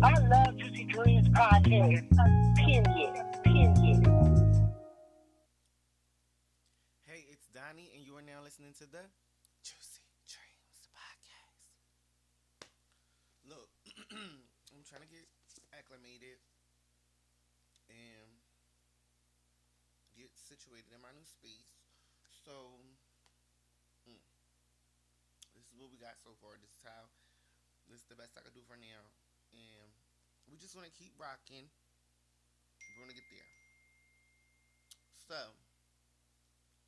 I love Juicy Dreams podcast. Period. Period. Hey, it's Donnie, and you are now listening to the Juicy Dreams podcast. Look, I'm trying to get acclimated and get situated in my new space. So, mm, this is what we got so far. This is how, this is the best I could do for now. And we just want to keep rocking. We're going to get there. So,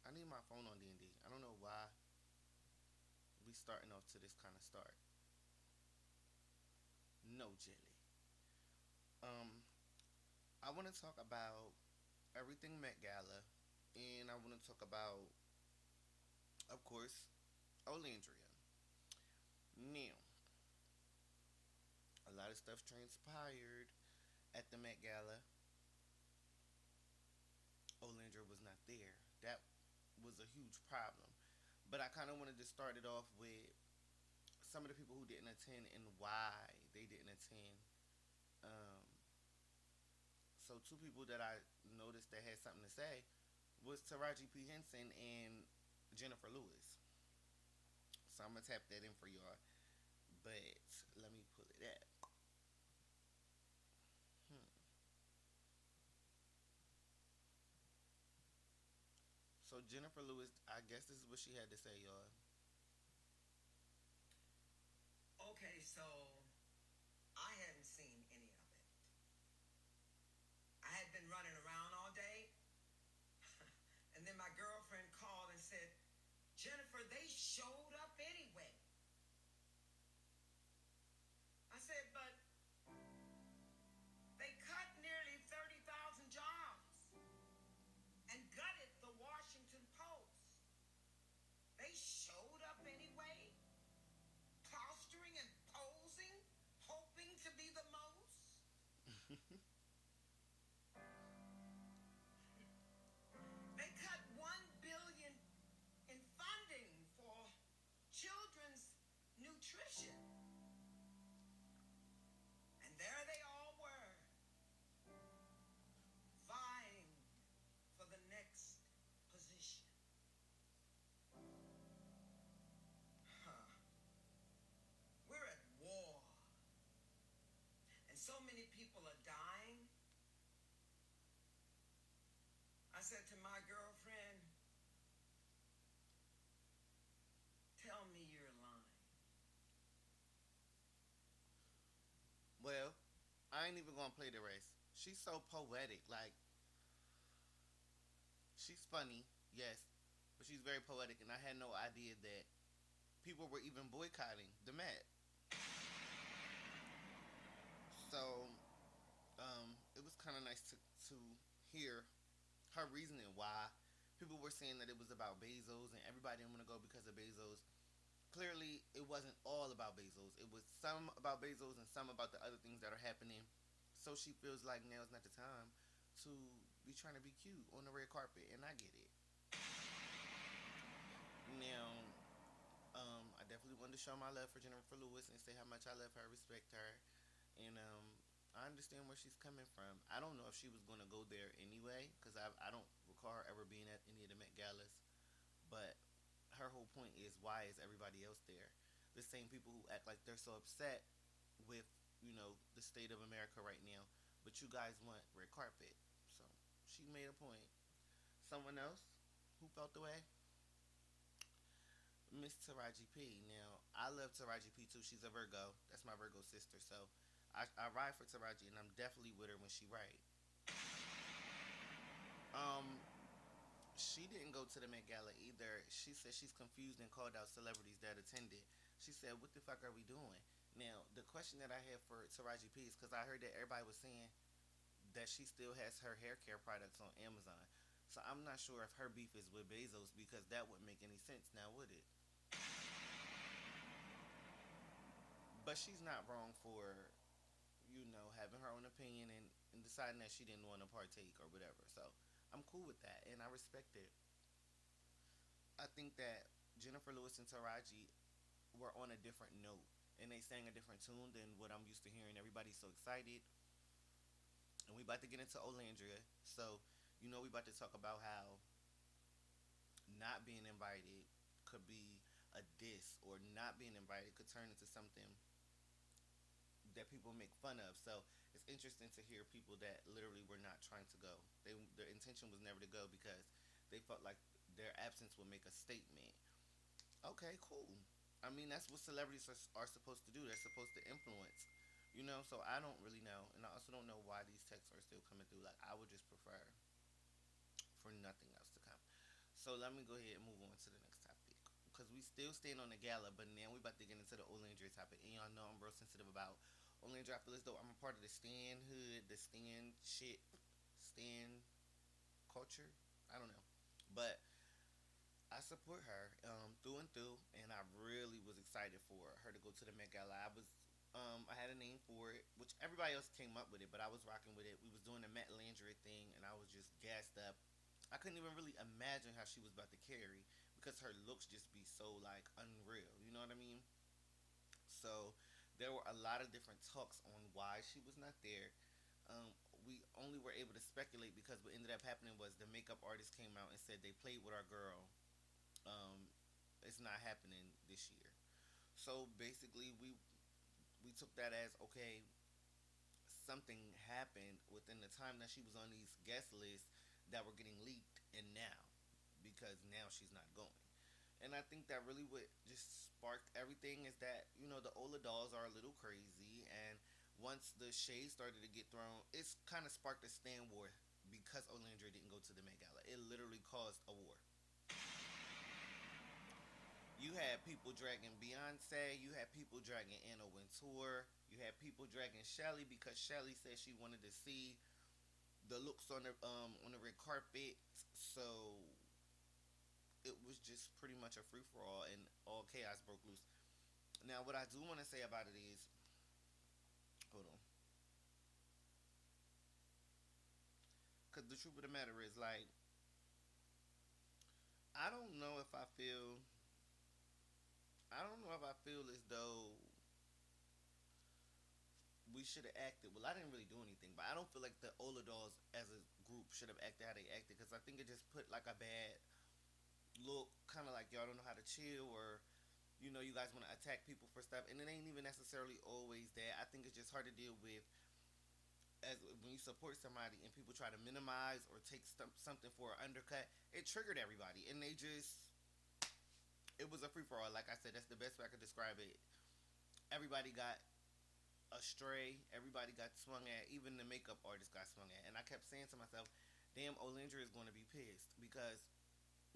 I need my phone on D&D. I don't know why we starting off to this kind of start. No jelly. Um, I want to talk about everything Met Gala, and I want to talk about, of course, Olandria. Now, a lot of stuff transpired at the Met Gala. Olandria was not there. That was a huge problem. But I kind of wanted to start it off with some of the people who didn't attend and why they didn't attend. Um, so two people that I noticed that had something to say was Taraji P Henson and Jennifer Lewis. So I'm gonna tap that in for y'all. But let me pull it up. Hmm. So Jennifer Lewis, I guess this is what she had to say, y'all. Okay, so I hadn't seen any of it. I had been running around all day, and then my girlfriend called and said, Jennifer, they showed up anyway. I said, but they cut nearly 30,000 jobs and gutted the Washington Post. They showed up anyway, posturing and posing, hoping to be the most. They cut 1 billion in funding for children's nutrition. And there they all were, vying for the next position. Huh. We're at war, and so many people are dying. I said to my girlfriend, tell me you're lying. Well, I ain't even gonna play the rest. She's so poetic. Like, she's funny, yes, but she's very poetic, and I had no idea that people were even boycotting the Met. So, it was kind of nice to hear her reasoning why people were saying that it was about Bezos and everybody didn't want to go because of Bezos. Clearly, it wasn't all about Bezos. It was some about Bezos and some about the other things that are happening. So she feels like now is not the time to be trying to be cute on the red carpet, and I get it. Now, I definitely wanted to show my love for Jennifer Lewis and say how much I love her, respect her, and I understand where she's coming from. I don't know if she was going to go there anyway because I don't recall her ever being at any of the Met Galas. But her whole point is why is everybody else there? The same people who act like they're so upset with the state of America right now, but you guys want red carpet. So she made a point. Someone else who felt the way, Miss Taraji P. Now I love Taraji P too. She's a Virgo. That's my Virgo sister. So I ride for Taraji, and I'm definitely with her when she right. Um, she didn't go to the Met Gala either. She said she's confused and called out celebrities that attended. She said, "What the fuck are we doing?" Now, the question that I have for Taraji P is because I heard that everybody was saying that she still has her hair care products on Amazon. So I'm not sure if her beef is with Bezos because that wouldn't make any sense now, would it? But she's not wrong for, having her own opinion and deciding that she didn't want to partake or whatever. So I'm cool with that and I respect it. I think that Jennifer Lewis and Taraji were on a different note. and they sang a different tune than what I'm used to hearing. Everybody's so excited, and we about to get into Olandria. So, we about to talk about how not being invited could be a diss, or not being invited could turn into something that people make fun of. So it's interesting to hear people that literally were not trying to go. Their intention was never to go because they felt like their absence would make a statement. Okay, cool. I mean, that's what celebrities are supposed to do. They're supposed to influence. So I don't really know, and I also don't know why these texts are still coming through. Like, I would just prefer for nothing else to come. So let me go ahead and move on to the next topic, because we still staying on the gala, but now we about to get into the Olandria topic. And y'all know I'm real sensitive about Olandria. I feel as though I'm a part of the Stan hood, the Stan shit, Stan culture. I don't know, but I support her through and through, and I really was excited for her to go to the Met Gala. I had a name for it, which everybody else came up with it, but I was rocking with it. We was doing the Met Landry thing, and I was just gassed up. I couldn't even really imagine how she was about to carry, because her looks just be so like unreal. You know what I mean? So there were a lot of different talks on why she was not there. We only were able to speculate because what ended up happening was the makeup artist came out and said they played with our girl. Um, it's not happening this year. So basically, we took that as okay. Something happened within the time that she was on these guest lists that were getting leaked, and now, because now she's not going. And I think that really what just sparked everything is that the Ola dolls are a little crazy, and once the shade started to get thrown, it's kind of sparked a stand war because Olandria didn't go to the Met Gala. It literally caused a war. You had people dragging Beyonce. You had people dragging Anna Wintour. You had people dragging Chelley because Chelley said she wanted to see the looks on the red carpet. So it was just pretty much a free for all, and all chaos broke loose. Now, what I do want to say about it is, hold on, because the truth of the matter is, like, I don't know if I don't know if I feel as though we should have acted. Well, I didn't really do anything, but I don't feel like the Ola dolls as a group should have acted how they acted, because I think it just put like a bad look, kind of like y'all don't know how to chill, or you guys want to attack people for stuff, and it ain't even necessarily always that. I think it's just hard to deal with as when you support somebody and people try to minimize or take something for an undercut. It triggered everybody, and it was a free for all. Like I said, that's the best way I could describe it. Everybody got astray. Everybody got swung at. Even the makeup artist got swung at. And I kept saying to myself, damn, Olandria is going to be pissed because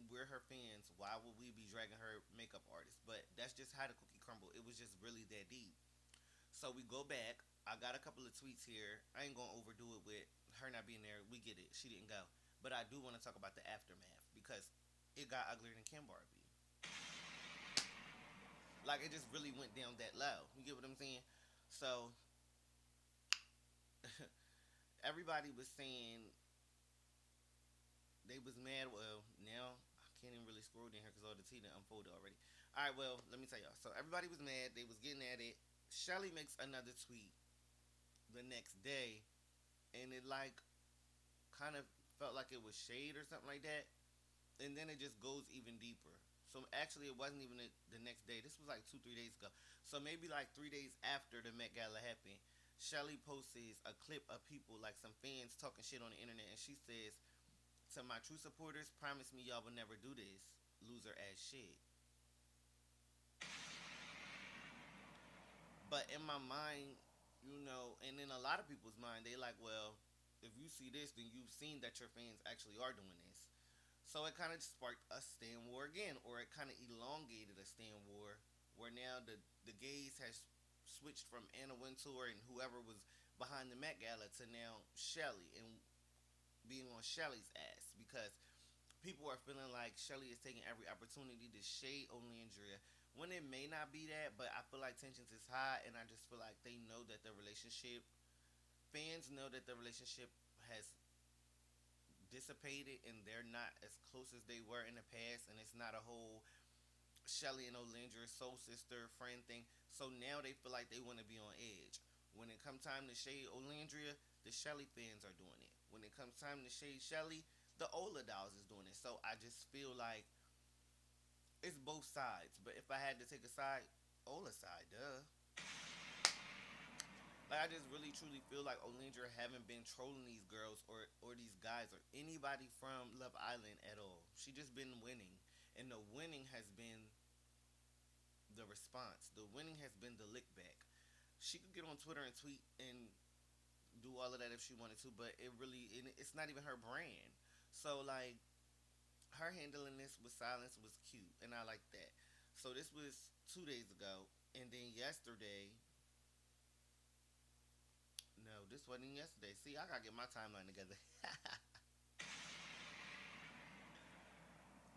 we're her fans. Why would we be dragging her makeup artist? But that's just how the cookie crumbled. It was just really that deep. So we go back. I got a couple of tweets here. I ain't going to overdo it with her not being there. We get it. She didn't go. But I do want to talk about the aftermath because it got uglier than Kim Barbie. Like, it just really went down that low. You get what I'm saying? So everybody was saying they was mad. Well, now I can't even really scroll down here because all the tea done unfolded already. All right, well, let me tell y'all. So everybody was mad. They was getting at it. Chelley makes another tweet the next day, and it like kind of felt like it was shade or something like that. And then it just goes even deeper. So actually, it wasn't even the next day. This was like 2, 3 days ago. So maybe like 3 days after the Met Gala happened, Chelley posts a clip of people, like some fans, talking shit on the internet, and she says, "To my true supporters, promise me y'all will never do this, loser ass shit." But in my mind, and in a lot of people's mind, they like, well, if you see this, then you've seen that your fans actually are doing this. So it kind of sparked a stand war again, or it kind of elongated a stand war, where now the gaze has switched from Anna Wintour and whoever was behind the Met Gala to now Chelley, and being on Chelley's ass, because people are feeling like Chelley is taking every opportunity to shade Olandria, when it may not be that, but I feel like tensions is high, and I just feel like they know that the relationship, fans know that the relationship has dissipated, and they're not as close as they were in the past, and it's not a whole Chelley and Olandria soul sister friend thing. So now they feel like they want to be on edge. When it comes time to shade Olandria, the Chelley fans are doing it. When it comes time to shade Chelley, the Ola Dolls is doing it. So I just feel like it's both sides. But if I had to take a side, Ola side, duh. Like I just really truly feel like Olandra haven't been trolling these girls or these guys or anybody from Love Island at all. She just been winning, and the winning has been the response. The winning has been the lick back. She could get on Twitter and tweet and do all of that if she wanted to, but it's not even her brand. So like her handling this with silence was cute, and I like that. So this was 2 days ago, and then yesterday. No, this wasn't yesterday. See, I gotta get my timeline together.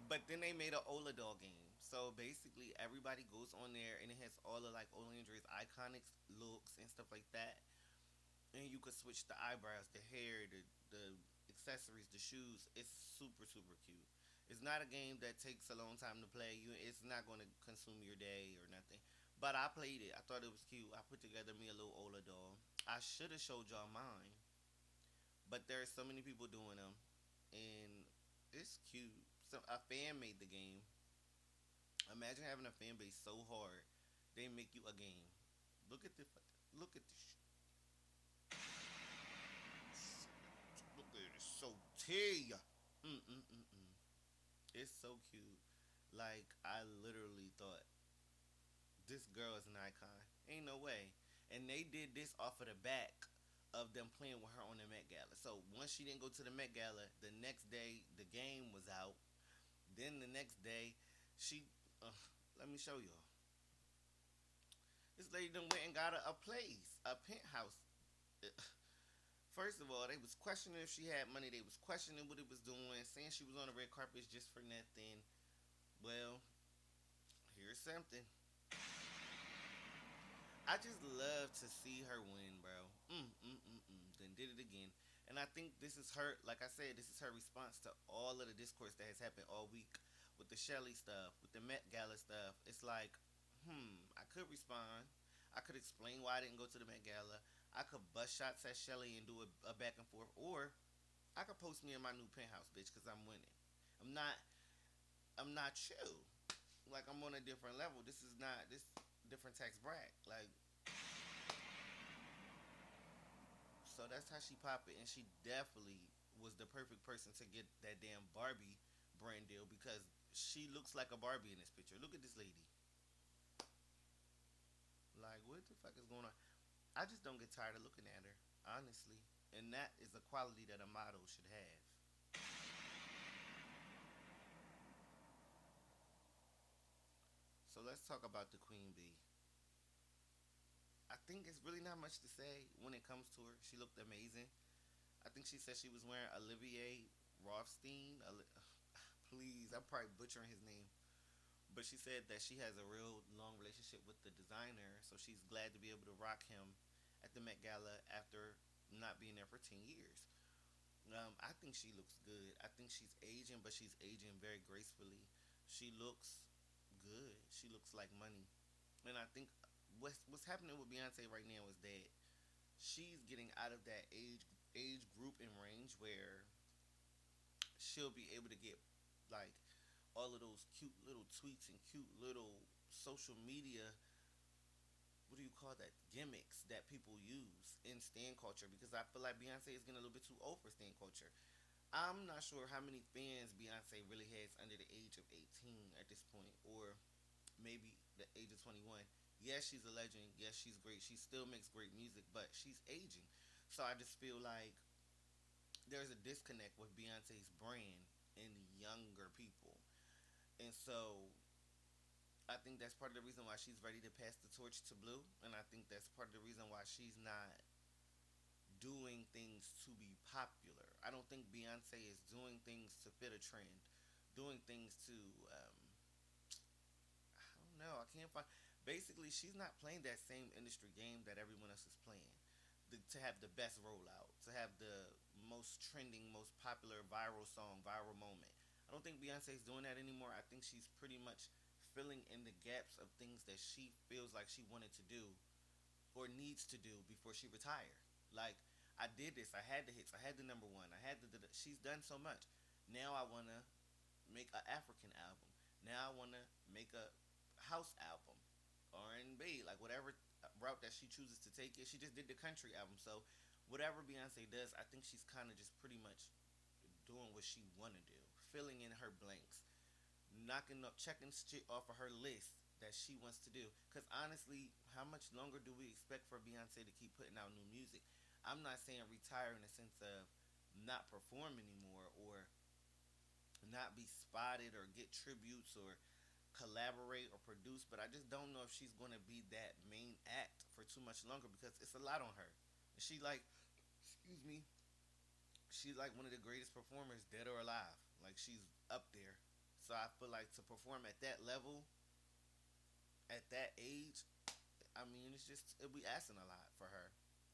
But then they made a Ola doll game. So basically, everybody goes on there, and it has all of like Olandra's iconic looks and stuff like that. And you could switch the eyebrows, the hair, the accessories, the shoes. It's super super cute. It's not a game that takes a long time to play. It's not going to consume your day or nothing. But I played it. I thought it was cute. I put together me a little Ola doll. I should have showed y'all mine, but there's so many people doing them, and it's cute. So a fan made the game. Imagine having a fan base so hard, they make you a game. Look at the look at this. Look at it. It's so tea. Mm mm mm mm. It's so cute. Like I literally thought this girl is an icon. Ain't no way. And they did this off of the back of them playing with her on the Met Gala. So once she didn't go to the Met Gala, the next day the game was out. Then the next day, she, uh, let me show y'all. This lady done went and got a place, a penthouse. First of all, they was questioning if she had money. They was questioning what it was doing, saying she was on the red carpet just for nothing. Well, here's something. I just love to see her win, bro. Then did it again. And I think this is her, like I said, this is her response to all of the discourse that has happened all week with the Chelley stuff, with the Met Gala stuff. It's like, I could respond. I could explain why I didn't go to the Met Gala. I could bust shots at Chelley and do a back and forth. Or I could post me in my new penthouse, bitch, because I'm winning. I'm not, I'm not chill. Like, I'm on a different level. This is not, this different tax bracket. Like, so that's how she pop it, and she definitely was the perfect person to get that damn Barbie brand deal because she looks like a Barbie in this picture. Look at this lady. Like, what the fuck is going on? I just don't get tired of looking at her, honestly. And that is a quality that a model should have. So let's talk about the Queen Bee. I think it's really not much to say when it comes to her. She looked amazing. I think she said she was wearing Olivier Rothstein. Please, I'm probably butchering his name. But she said that she has a real long relationship with the designer, so she's glad to be able to rock him at the Met Gala after not being there for 10 years. I think she looks good. I think she's aging, but she's aging very gracefully. She looks good. She looks like money. And I think what's happening with Beyonce right now is that she's getting out of that age group and range where she'll be able to get like all of those cute little tweets and cute little social media, what do you call that, gimmicks that people use in stan culture, because I feel like Beyonce is getting a little bit too old for stan culture. I'm not sure how many fans Beyonce really has under the age of 18 at this point, or maybe the age of 21. Yes, she's a legend. Yes, she's great. She still makes great music, but she's aging. So I just feel like there's a disconnect with Beyonce's brand and younger people. And so I think that's part of the reason why she's ready to pass the torch to Blue. And I think that's part of the reason why she's not doing things to be popular. I don't think Beyonce is doing things to fit a trend, doing things to, I don't know, I can't find. Basically, she's not playing that same industry game that everyone else is playing. To have the best rollout, to have the most trending, most popular viral song, viral moment. I don't think Beyonce is doing that anymore. I think she's pretty much filling in the gaps of things that she feels like she wanted to do or needs to do before she retire. Like, I did this, I had the hits, I had the number one, I had she's done so much. Now I want to make an African album. Now I want to make a house album, R&B, like whatever route that she chooses to take it. She just did the country album, so whatever Beyonce does, I think she's kind of just pretty much doing what she want to do, filling in her blanks, knocking up, checking shit off of her list that she wants to do. Because honestly, how much longer do we expect for Beyonce to keep putting out new music? I'm not saying retire in the sense of not perform anymore or not be spotted or get tributes or collaborate or produce, but I just don't know if she's going to be that main act for too much longer because it's a lot on her. And she like, excuse me, she's like one of the greatest performers, dead or alive. Like she's up there. So I feel like to perform at that level, at that age, I mean, it's just we asking a lot for her.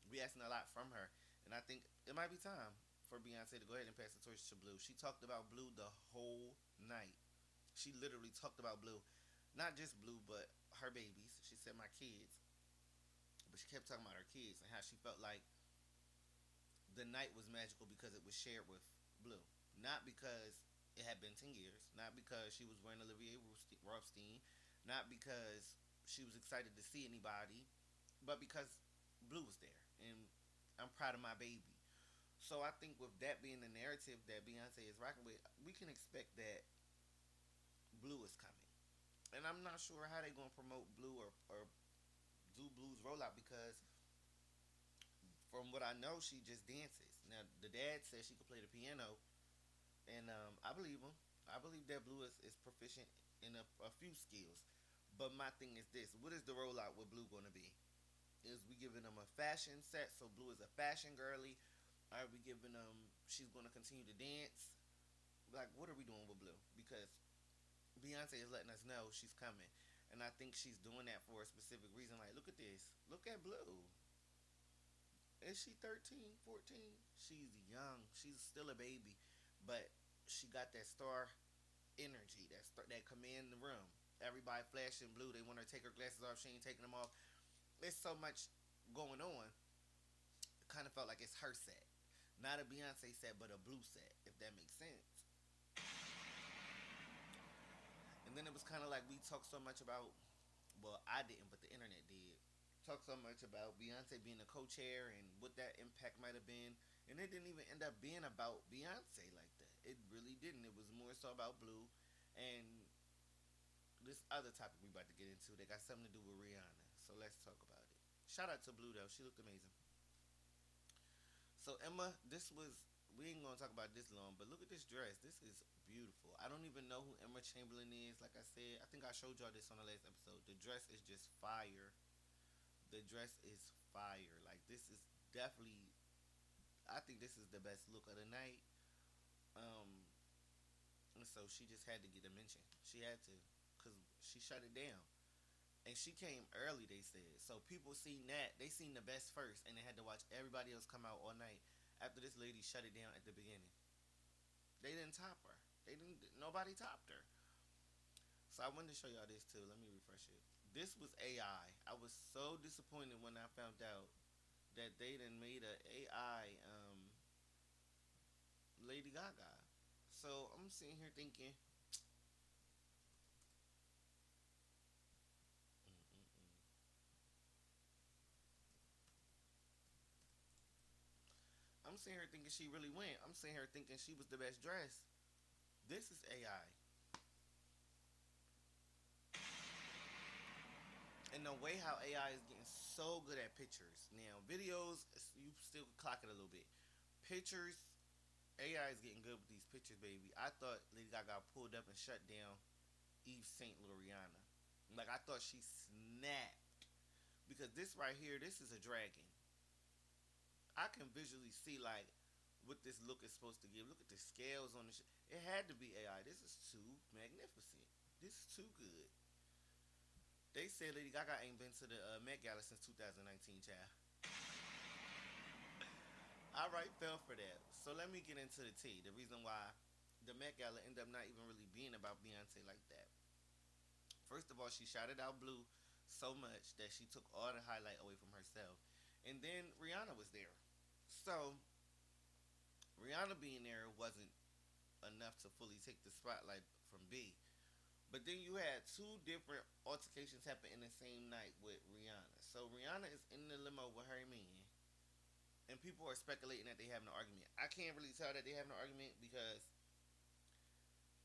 We asking a lot from her, and I think it might be time for Beyonce to go ahead and pass the torch to Blue. She talked about Blue the whole night. She literally talked about Blue, not just Blue, but her babies. She said my kids, but she kept talking about her kids and how she felt like the night was magical because it was shared with Blue, not because it had been 10 years, not because she was wearing Olivier Rothstein, not because she was excited to see anybody, but because Blue was there, and I'm proud of my baby. So I think with that being the narrative that Beyonce is rocking with, we can expect that Blue is coming. And I'm not sure how they're gonna promote Blue or do Blue's rollout because from what I know, she just dances. Now the dad says she could play the piano, and I believe him. I believe that Blue is proficient in a few skills. But my thing is this: what is the rollout with Blue gonna be? Is we giving them a fashion set so Blue is a fashion girly? Are we giving them she's gonna continue to dance? Like what are we doing with Blue? Because Beyonce is letting us know she's coming. And I think she's doing that for a specific reason. Like, look at this. Look at Blue. Is she 13, 14? She's young. She's still a baby. But she got that star energy, that command in the room. Everybody flashing Blue. They want her to take her glasses off. She ain't taking them off. There's so much going on. It kind of felt like it's her set. Not a Beyonce set, but a Blue set, if that makes sense. And then it was kind of like we talked so much about, well, I didn't, but the internet did. Talk so much about Beyonce being a co-chair and what that impact might have been, and it didn't even end up being about Beyonce like that. It really didn't. It was more so about Blue and this other topic we about to get into that got something to do with Rihanna. So let's talk about it. Shout out to Blue though, she looked amazing. So Emma, this was we ain't gonna talk about this long, but look at this dress. This is beautiful. I don't even know who Emma Chamberlain is. Like I said, I think I showed y'all this on the last episode. The dress is just fire. The dress is fire. Like this is definitely. I think this is the best look of the night. Um, and so she just had to get a mention. She had to, cause she shut it down, and she came early. They said so. People seen that. They seen the best first, and they had to watch everybody else come out all night. After this lady shut it down at the beginning, they didn't top her. They didn't. Nobody topped her. So I wanted to show y'all this too. Let me refresh it. This was AI. I was so disappointed when I found out that they done made a AI Lady Gaga. So I'm sitting here thinking, I'm sitting here thinking she really went. I'm sitting here thinking she was the best dressed. This is AI. And the way how AI is getting so good at pictures. Now, videos, you still clock it a little bit. Pictures, AI is getting good with these pictures, baby. I thought Lady Gaga pulled up and shut down Eve Saint Little Rihanna. Like, I thought she snapped. Because this right here, this is a dragon. I can visually see, like, what this look is supposed to give. Look at the scales on the It had to be AI. This is too magnificent. This is too good. They said Lady Gaga ain't been to the Met Gala since 2019, child. I right fell for that. So let me get into the tea. The reason why the Met Gala ended up not even really being about Beyonce like that. First of all, she shouted out Blue so much that she took all the highlight away from herself. And then Rihanna was there. So Rihanna being there wasn't enough to fully take the spotlight from B. But then you had two different altercations happen in the same night with Rihanna. So Rihanna is in the limo with her man, and people are speculating that they having an argument. I can't really tell that they having an argument because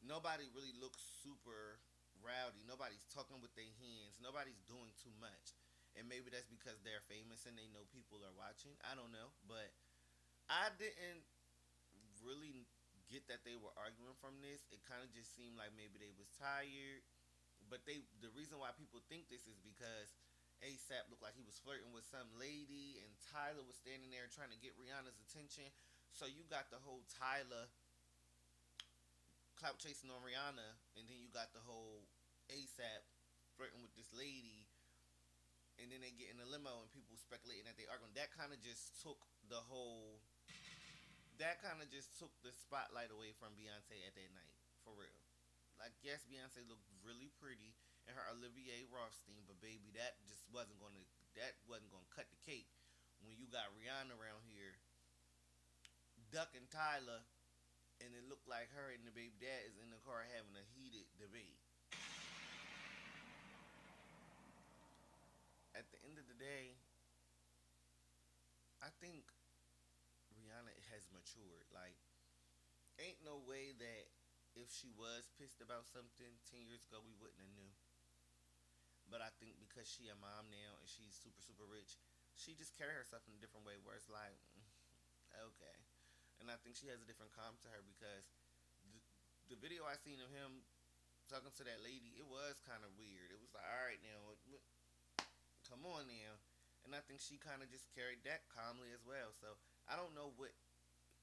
nobody really looks super rowdy. Nobody's talking with their hands. Nobody's doing too much. And maybe that's because they're famous and they know people are watching. I don't know, but I didn't really get that they were arguing from this. It kind of just seemed like maybe they was tired. But the reason why people think this is because ASAP looked like he was flirting with some lady, and Tyler was standing there trying to get Rihanna's attention. So you got the whole Tyler clout chasing on Rihanna, and then you got the whole ASAP flirting with this lady, and then they get in the limo and people speculating that they are going. That kind of just took the spotlight away from Beyonce at that night, for real. Like, yes, Beyonce looked really pretty in her Olivier Rothstein, but baby, that wasn't gonna cut the cake when you got Rihanna around here ducking Tyler, and it looked like her and the baby dad is in the car having a heated debate. At the end of the day, I think Rihanna has matured. Like, ain't no way that if she was pissed about something 10 years ago, we wouldn't have knew. But I think because she a mom now and she's super super rich, she just carry herself in a different way. Where it's like, okay, and I think she has a different calm to her because the video I seen of him talking to that lady, it was kind of weird. It was like, all right now, come on now, and I think she kind of just carried that calmly as well. So I don't know what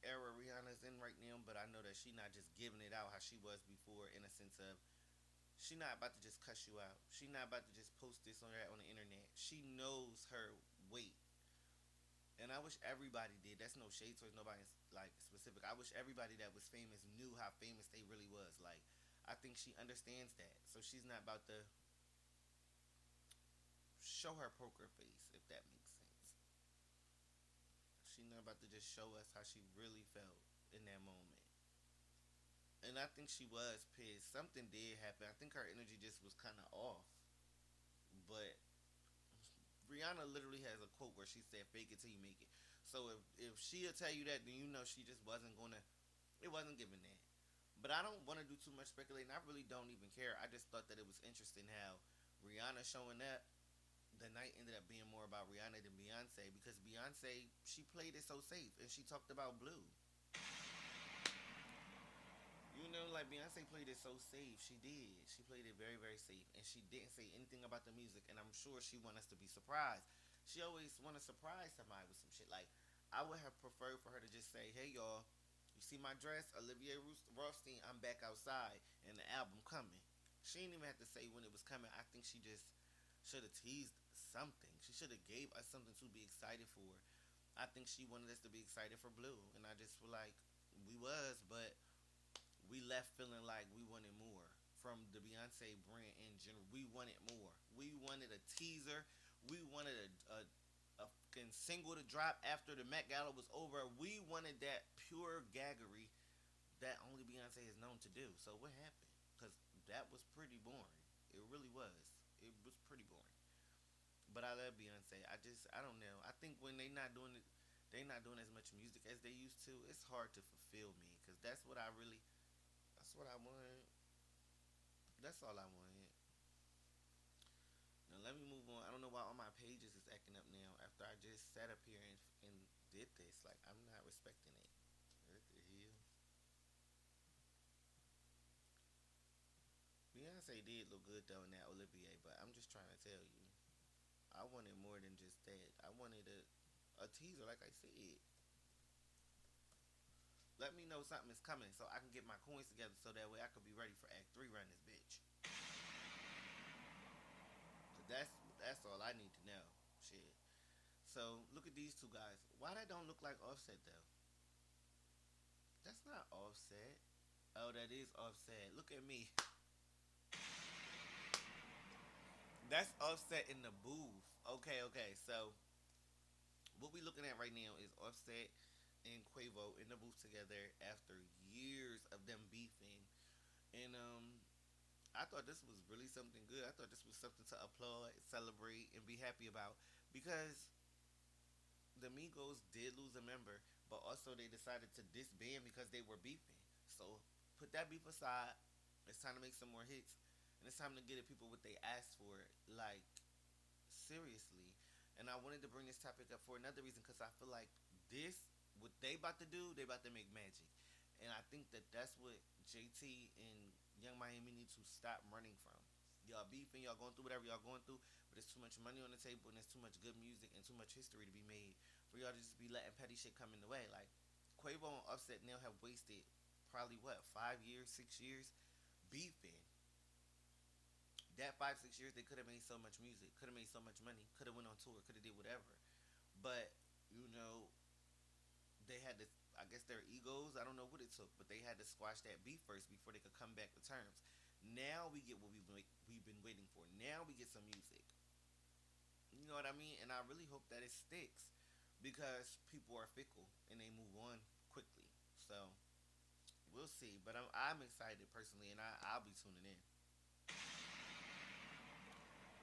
era Rihanna's in right now, but I know that she not just giving it out how she was before, in a sense of she not about to just cuss you out. She not about to just post this on that on the internet. She knows her weight. And I wish everybody did. That's no shade towards nobody like specific. I wish everybody that was famous knew how famous they really was. Like, I think she understands that. So she's not about to show her poker face, if that makes sense. She's not about to just show us how she really felt in that moment. And I think she was pissed. Something did happen. I think her energy just was kind of off. But Rihanna literally has a quote where she said, "Fake it till you make it." So if she'll tell you that, then you know she just wasn't gonna. It wasn't given that. But I don't want to do too much speculating. I really don't even care. I just thought that it was interesting how Rihanna showing up. The night ended up being more about Rihanna than Beyonce because Beyonce, she played it so safe and she talked about Blue. You know, like Beyonce played it so safe. She did. She played it very, very safe, and she didn't say anything about the music. And I'm sure she want us to be surprised. She always want to surprise somebody with some shit. Like, I would have preferred for her to just say, "Hey, y'all, you see my dress, Olivier Rothstein? I'm back outside, and the album coming." She didn't even have to say when it was coming. I think she just should have teased something. She should have gave us something to be excited for. I think she wanted us to be excited for Blue, and I just feel like we was, but we left feeling like we wanted more from the Beyonce brand in general. We wanted more. We wanted a teaser. We wanted a fucking single to drop after the Met Gala was over. We wanted that pure gaggery that only Beyonce is known to do. So what happened? Because that was pretty boring. It really was. It was pretty boring. But I love Beyonce. I don't know. I think when they not doing as much music as they used to. It's hard to fulfill me because that's what I want. That's all I want. Now let me move on. I don't know why all my pages is acting up now after I just sat up here and did this. Like, I'm not respecting it. What the hell? Beyonce did look good though in that Olivier, but I'm just trying to tell you, I wanted more than just that. I wanted a teaser, like I said. Let me know something is coming so I can get my coins together so that way I could be ready for Act 3 run this bitch. That's all I need to know. Shit. So look at these two guys. Why that don't look like Offset though? That's not Offset. Oh, that is Offset. Look at me. That's Offset in the booth. Okay, okay. So what we looking at right now is Offset and Quavo in the booth together after years of them beefing. And I thought this was really something good. I thought this was something to applaud, celebrate, and be happy about because the Migos did lose a member, but also they decided to disband because they were beefing. So put that beef aside. It's time to make some more hits, and it's time to get the people what they asked for. Like seriously. And I wanted to bring this topic up for another reason because I feel like this, what they about to do, they about to make magic. And I think that that's what JT and Young Miami need to stop running from. Y'all beefing, y'all going through whatever y'all going through, but there's too much money on the table and there's too much good music and too much history to be made for y'all to just be letting petty shit come in the way. Like Quavo and Offset now have wasted probably what 5 years, 6 years beefing. That 5 6 years they could have made so much music, could have made so much money, could have went on tour, could have did whatever. But you know they had to. I guess their egos. I don't know what it took, but they had to squash that beef first before they could come back to terms. Now we get what we've been waiting for. Now we get some music. You know what I mean? And I really hope that it sticks because people are fickle and they move on quickly. So we'll see. But I'm excited personally, and I'll be tuning in.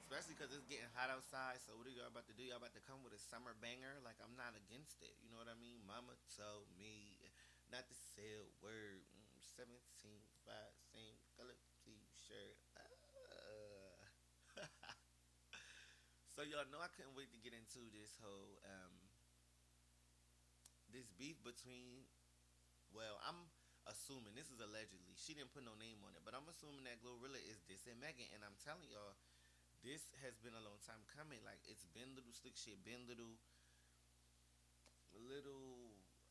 Especially because it's getting hot outside. So what are y'all about to do? Y'all about to come with a summer banger? Like I'm not against it. You know what I mean? Mama told me not to sell word. 17 5 same color t-shirt. So y'all know I couldn't wait to get into this whole this beef between. Well, I'm assuming this is allegedly. She didn't put no name on it, but I'm assuming that Glorilla is dissing Megan, and I'm telling y'all this has been a long time coming. Like it's been little slick shit, been little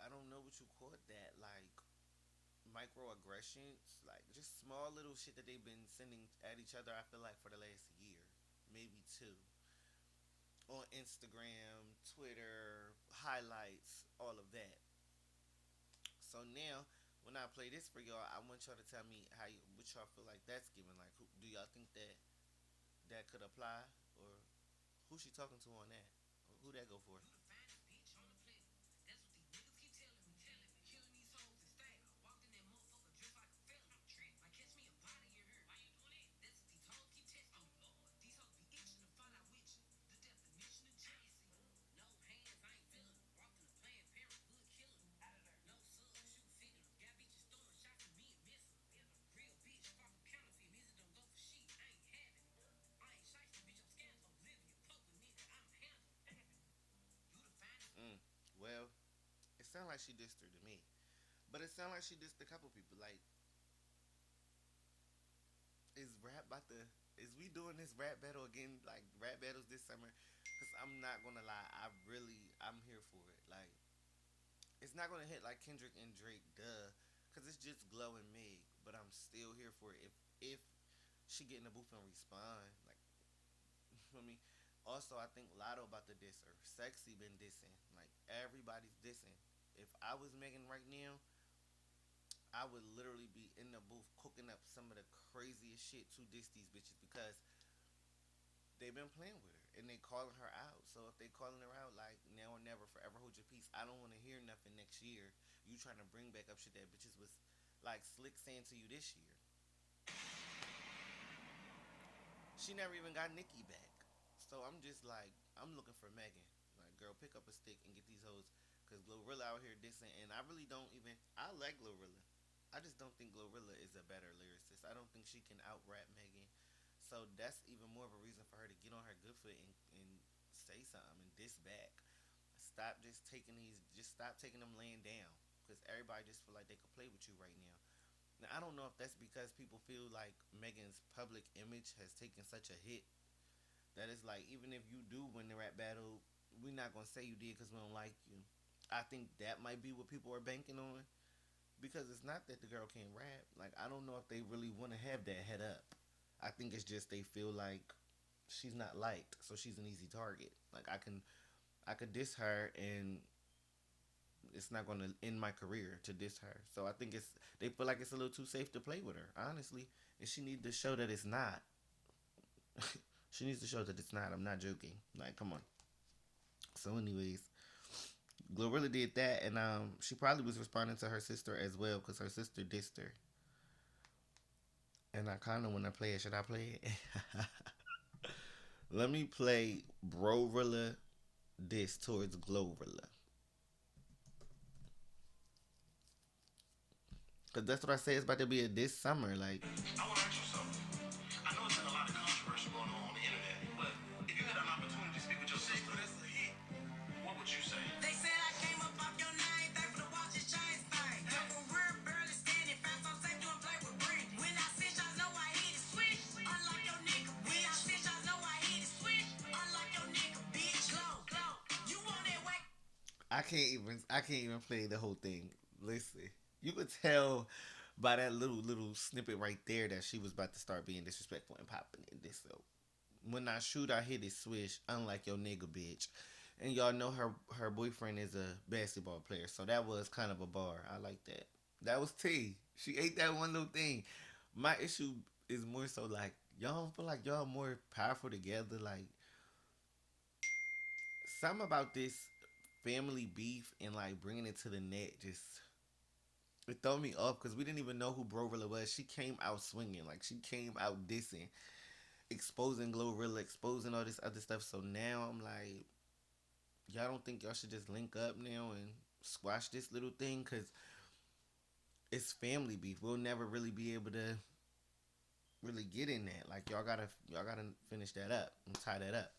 I don't know what you call that, like microaggressions, like just small little shit that they've been sending at each other. I feel like for the last year, maybe two, on Instagram, Twitter, highlights, all of that. So now, when I play this for y'all, I want y'all to tell me how you, what y'all feel like that's giving. Like, do y'all think that that could apply, or who she talking to on that? Who that go for? You the finest bitch on the planet. That's what these niggas keep telling me. Killing these hoes in style. Walked in that motherfucker dressed like a felon. Might catch me a body in here. Why you doing that? That's what these hoes keep testing. Oh Lord, these hoes be itching to find out with you. The definition of jealousy. No hands, I ain't feeling them. Walked in a Planned Parenthood killing them. Out of there. No subs, shoot feeding them. Got bitches throwing shots at me and missing them. Real bitch, far from counterfeit. Music don't go for shit. I ain't having it. I ain't shiesty, bitch. I'm scandal. Olivia, poker nigga. I'm handling. You the finest. Mm. Well, it sounds like she dissed her to me, but it sounds like she dissed a couple people. Like, is rap about to? Is we doing this rap battle again? Like rap battles this summer? Cause I'm not gonna lie, I'm here for it. Like, it's not gonna hit like Kendrick and Drake, duh. Cause it's just Glow and Meg, but I'm still here for it. If she get in the booth and respond, like, you know what I mean. Also, I think Lotto about to diss her. Sexy been dissing. Like everybody's dissing. If I was Megan right now, I would literally be in the booth cooking up some of the craziest shit to diss these bitches because they've been playing with her and they calling her out. So if they calling her out like now or never, forever hold your peace. I don't want to hear nothing next year. You trying to bring back up shit that bitches was like slick saying to you this year. She never even got Nikki back. So I'm just like, I'm looking for Megan. Like, girl, pick up a stick and get these hoes. Because Glorilla out here dissing. And I really don't even, I like Glorilla. I just don't think Glorilla is a better lyricist. I don't think she can out rap Megan. So that's even more of a reason for her to get on her good foot and say something and diss back. Stop just taking these, just stop taking them laying down. Because everybody just feel like they could play with you right now. Now, I don't know if that's because people feel like Megan's public image has taken such a hit that it's like, even if you do win the rap battle, we're not going to say you did because we don't like you. I think that might be what people are banking on because it's not that the girl can't rap. Like, I don't know if they really want to have that head up. I think it's just they feel like she's not liked, so she's an easy target. Like, I could diss her and it's not going to end my career to diss her. So I think it's they feel like it's a little too safe to play with her, honestly. And she need to show that it's not. She needs to show that it's not. I'm not joking. Like, come on. So, anyways, Glorilla did that, and she probably was responding to her sister as well because her sister dissed her. And I kind of want to play it. Should I play it? Let me play Brorilla diss towards Glorilla. Because that's what I say. It's about to be a diss summer. Like, I want to ask you something. I know it's been a lot of controversy going on the internet, but if you had an opportunity to speak with your sister, what would you say? They said I came up off your name, thank for the watch and chain thing. Double rear, barely standing fast, I'm safe doing play with Bree. When I sit, y'all know I hit it switch. Unlike your nigga, when I sit, y'all know I hit it switch. Unlike your nigga, bitch, glow, glow. You want that way? I can't even play the whole thing. Listen, you could tell by that little snippet right there that she was about to start being disrespectful and popping in this. So when I shoot, I hit it swish. Unlike your nigga, bitch. And y'all know her boyfriend is a basketball player, so that was kind of a bar. I like that. That was T. She ate that one little thing. My issue is more so like y'all don't feel like y'all more powerful together. Like something about this family beef and like bringing it to the net just it threw me off because we didn't even know who Glorilla was. She came out swinging, like she came out dissing, exposing Glorilla, exposing all this other stuff. So now I'm like, y'all don't think y'all should just link up now and squash this little thing because it's family beef. We'll never really be able to really get in that. Like y'all gotta finish that up and tie that up.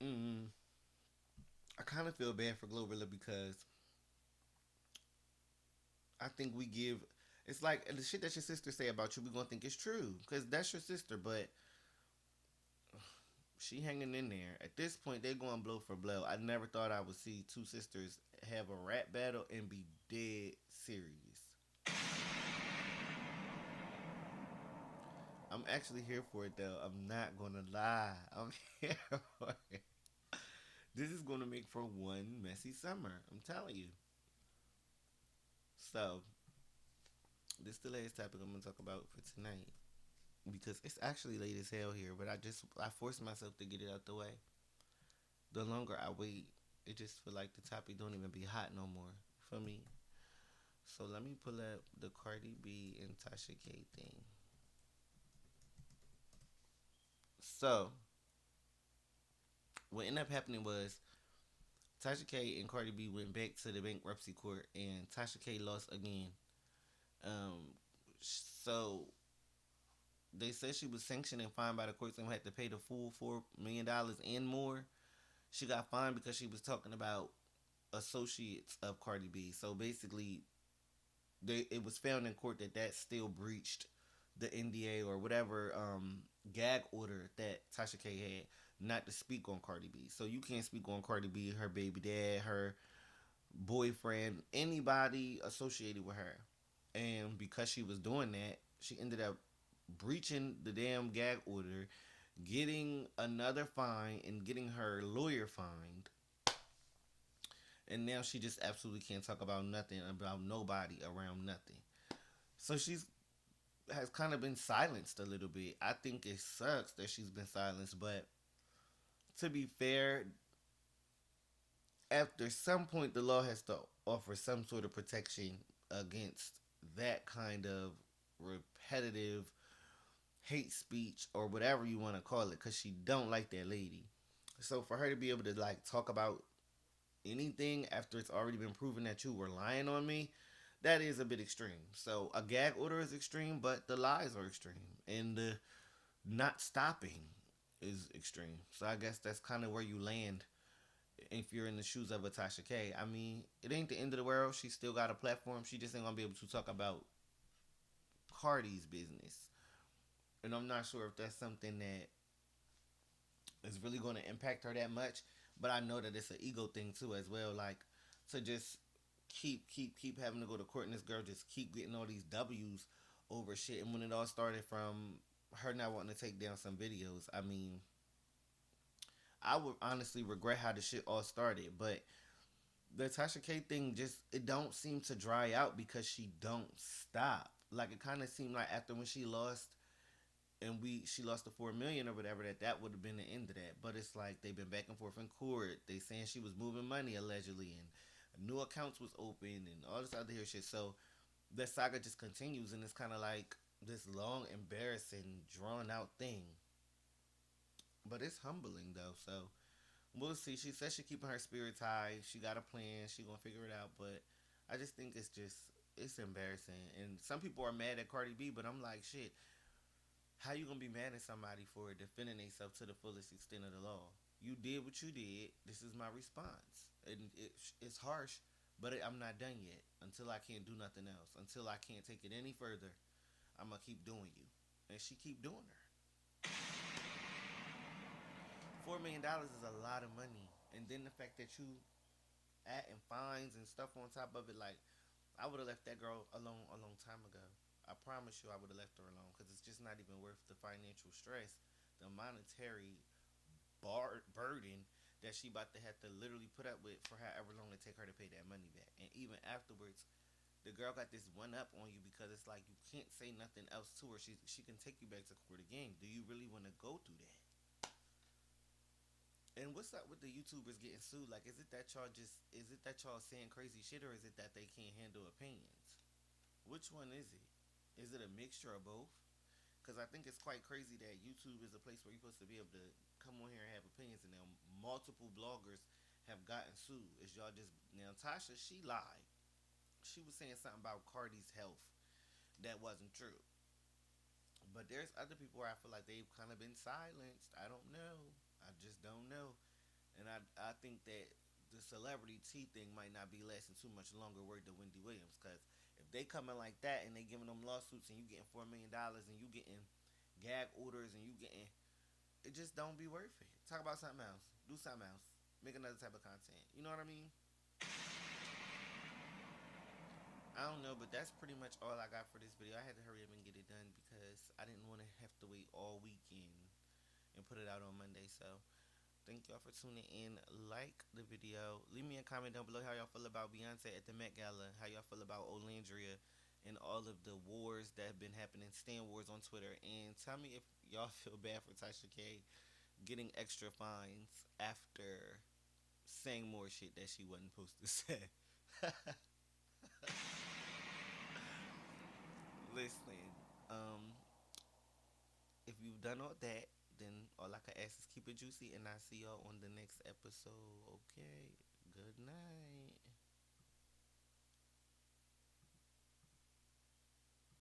Mm, I kind of feel bad for Glorilla because I think we give. It's like the shit that your sister say about you. We gonna think it's true because that's your sister, but she hanging in there. At this point, they going blow for blow. I never thought I would see two sisters have a rap battle and be dead serious. I'm actually here for it though. I'm not gonna lie. I'm here for it. This is gonna make for one messy summer. I'm telling you. So this is the last topic I'm gonna talk about for tonight because it's actually late as hell here. But I forced myself to get it out the way. The longer I wait, it just feel like the topic don't even be hot no more for me. So let me pull up the Cardi B and Tasha K thing. So what ended up happening was Tasha K and Cardi B went back to the bankruptcy court, and Tasha K lost again. So they said she was sanctioned and fined by the courts and had to pay the full $4 million and more. She got fined because she was talking about associates of Cardi B. So basically, it was found in court that still breached the NDA or whatever gag order that Tasha K had not to speak on Cardi B. So you can't speak on Cardi B, her baby dad, her boyfriend, anybody associated with her. And because she was doing that, she ended up breaching the damn gag order, getting another fine, and getting her lawyer fined. And now she just absolutely can't talk about nothing, about nobody, around nothing. So she's has kind of been silenced a little bit. I think it sucks that she's been silenced, but to be fair, after some point the law has to offer some sort of protection against that kind of repetitive hate speech or whatever you want to call it because she don't like that lady. So for her to be able to like talk about anything after it's already been proven that you were lying on me, that is a bit extreme. So a gag order is extreme, but the lies are extreme, and the not stopping is extreme. So I guess that's kind of where you land if you're in the shoes of a Tasha K. I mean, it ain't the end of the world. She still got a platform. She just ain't gonna be able to talk about Cardi's business, and I'm not sure if that's something that is really going to impact her that much. But I know that it's an ego thing too, as well. Like to just keep having to go to court, and this girl just keep getting all these W's over shit. And when it all started from her not wanting to take down some videos, I mean, I would honestly regret how the shit all started. But the Tasha K thing just it don't seem to dry out because she don't stop. Like it kind of seemed like after when she lost and she lost the 4 million or whatever, that would have been the end of that. But it's like they've been back and forth in court. They saying she was moving money allegedly, and new accounts was open and all this other here shit. So the saga just continues, and it's kind of like this long, embarrassing, drawn out thing. But it's humbling though. So we'll see. She says she's keeping her spirits high. She got a plan. She gonna figure it out. But I just think it's embarrassing. And some people are mad at Cardi B, but I'm like, shit. How you gonna be mad at somebody for defending themselves to the fullest extent of the law? You did what you did. This is my response, and it's harsh, but I'm not done yet. Until I can't do nothing else. Until I can't take it any further, I'm gonna keep doing you, and she keep doing her. $4 million is a lot of money, and then the fact that you adding fines and stuff on top of it, like I would have left that girl alone a long time ago. I promise you, I would have left her alone because it's just not even worth the financial stress, the monetary burden that she about to have to literally put up with for however long it take her to pay that money back. And even afterwards, the girl got this one up on you because it's like you can't say nothing else to her. She can take you back to court again. Do you really want to go through that? And what's up with the YouTubers getting sued? Like, is it that y'all saying crazy shit, or is it that they can't handle opinions? Which one is it? Is it a mixture of both? Because I think it's quite crazy that YouTube is a place where you're supposed to be able to come on here and have opinions, and now multiple bloggers have gotten sued. Is y'all just now Tasha? She lied. She was saying something about Cardi's health that wasn't true. But there's other people where I feel like they've kind of been silenced. I don't know. I just don't know. And I think that the celebrity T thing might not be lasting too much longer. Word to Wendy Williams, because if they coming like that and they giving them lawsuits and you getting $4 million and you getting gag orders and you getting it, just don't be worth it. Talk about something else. Do something else. Make another type of content. You know what I mean? I don't know, but that's pretty much all I got for this video. I had to hurry up and get it done because I didn't want to have to wait all weekend and put it out on Monday. So thank y'all for tuning in. Like the video. Leave me a comment down below how y'all feel about Beyonce at the Met Gala. How y'all feel about Olandria and all of the wars that have been happening, stand wars on Twitter. And tell me if y'all feel bad for Tasha K getting extra fines after saying more shit that she wasn't supposed to say. Listen, um, if you've done all that, then all I can ask is keep it juicy, and I'll see y'all on the next episode. Okay, good night.